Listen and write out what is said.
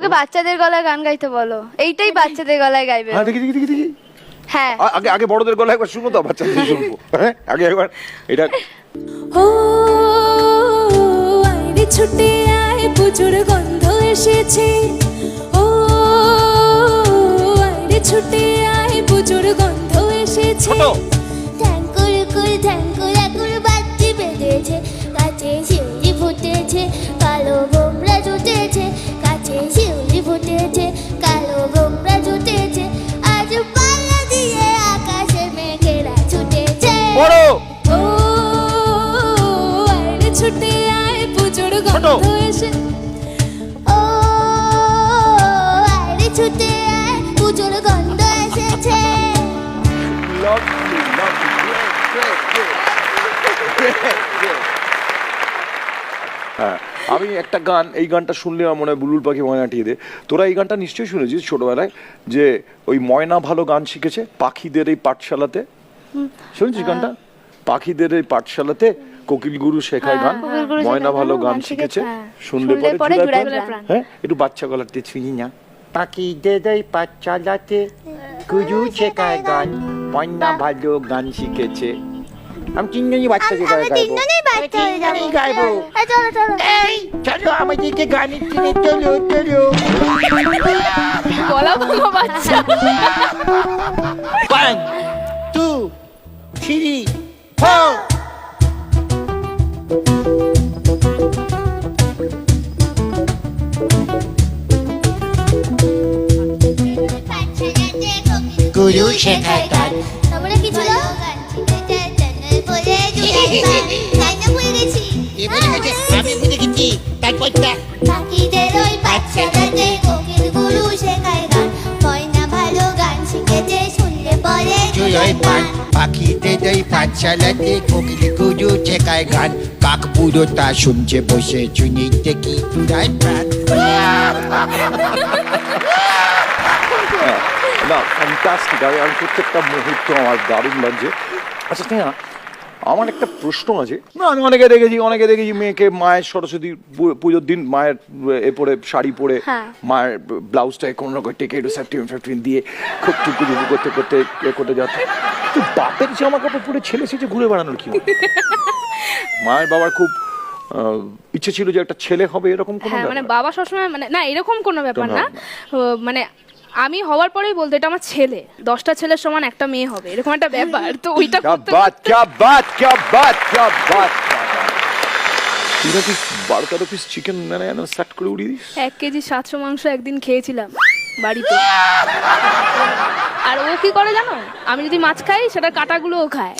ওকে বাচ্চাদের গলায় গান গাইতে বলো, এইটাই বাচ্চাদের গলায় গাইবে। হ্যাঁ দেখি দেখি দেখি। হ্যাঁ আগে বড়দের গলায় একবার শুনো তো, বাচ্চাদের শুনবো। হ্যাঁ আগে একবার এটা। ও আইরে ছুটে আয়, পুজোর গন্ধ এসেছে। ও আইরে ছুটে আয়, পুজোর গন্ধ এসেছে। ঠ্যাঙ্কুর একুর বাচ্চি বেঁধেছে, গাছে শিউলি ফুটেছে, কালো গোমরা জুটেছে, গাছে শিউলি ফুটেছে, কালো গোমরা জুটেছে, আজ পাল্লা দিয়ে আকাশে মেঘেরা ছুটেছে। ও আইরে ছুটে আয়, পুজোর গন্ধ এসে। ও আইরে ছুটে আয়, পুজোর গন্ধ এসেছে। হ্যাঁ আমি একটা গান, এই গানটা শুনলে আমার মনে হয় বুলবুল পাখি ময়না টিয়ে দে। তোরা এই গানটা নিশ্চয়ই শুনেছিস ছোটবেলায়, যে ওই ময়না ভালো গান শিখেছে পাখিদের এই পাঠশালাতে। শুনেছিস গানটা? পাখিদের এই পাঠশালাতে কোকিল গুরু শেখায় গান, ময়না ভালো গান শিখেছে, শুনলে পরে জুড়ায় প্রাণ। হ্যাঁ একটু বাচ্চা গলাতে শুনি না। পাখিদের এই পাঠশালাতে গুরু শেখায় গান, ময়না ভালো গান শিখেছে। আমি তিনজনই বাচ্চাকে গাইবো, তিনজনই গাইবো। এই চলো আমাদেরকে গানের কিনে চলো চলো। গলা ভাঙা বাচ্চা। 1 2 3 4 গুরু শেখায় গান। তারপরে কি ছিল? আমি বুঝে গেছি তারপরটা। পাখিদের ওই পাঠশালাতে কোকিল গুরু শেখায় গান, ময়না ভালো গান শিখেছে, শুনলে পরে জুড়ায় প্রাণ। পাখিদের এই পাঠশালাতে কোকিল গুরু শেখায় গান, কাক বুড়ো তা শুনছে বসে, শুনিতে কি জুড়ায় প্রাণ। না ফ্যান্টাস্টিক, আমি প্রত্যেকটা মুহূর্ত আমার দারুণ লাগছে। আচ্ছা স্নেহা, আমার একটা প্রশ্ন আছে। না আমি অনেকে দেখেছি মেয়েকে মায়ের সরস্বতী পুজোর দিন মায়ের এ পরে শাড়ি পরে, মায়ের ব্লাউজটাকে কোনো রকম টেকে একটু সেফটিন দিয়ে খুব টুকু করতে করতে এ করতে যাচ্ছে। তো বাপের জামা কাপড় পরে ছেলে সেজে ঘুরে বেড়ানোর কি? মায়ের বাবার খুব ইচ্ছে ছিল যে একটা ছেলে হবে, এরকম কোনো? হ্যাঁ মানে বাবা সবসময় মানে না এরকম কোনো ব্যাপার না, মানে আমি হওয়ার পরেই বলতো এটা আমার ছেলে, 10টা ছেলের সমান একটা মেয়ে হবে, এরকম একটা ব্যাপার। তো ওইটা क्या बात তুই কি 12-13 পিস চিকেন সেট করে উড়িয়ে দিস? 1 কেজি 700 মাংস একদিন খেয়েছিলাম বাড়িতে। আর ও কি করে জানো, আমি যদি মাছ খাই সেটা কাটাগুলোও খায়।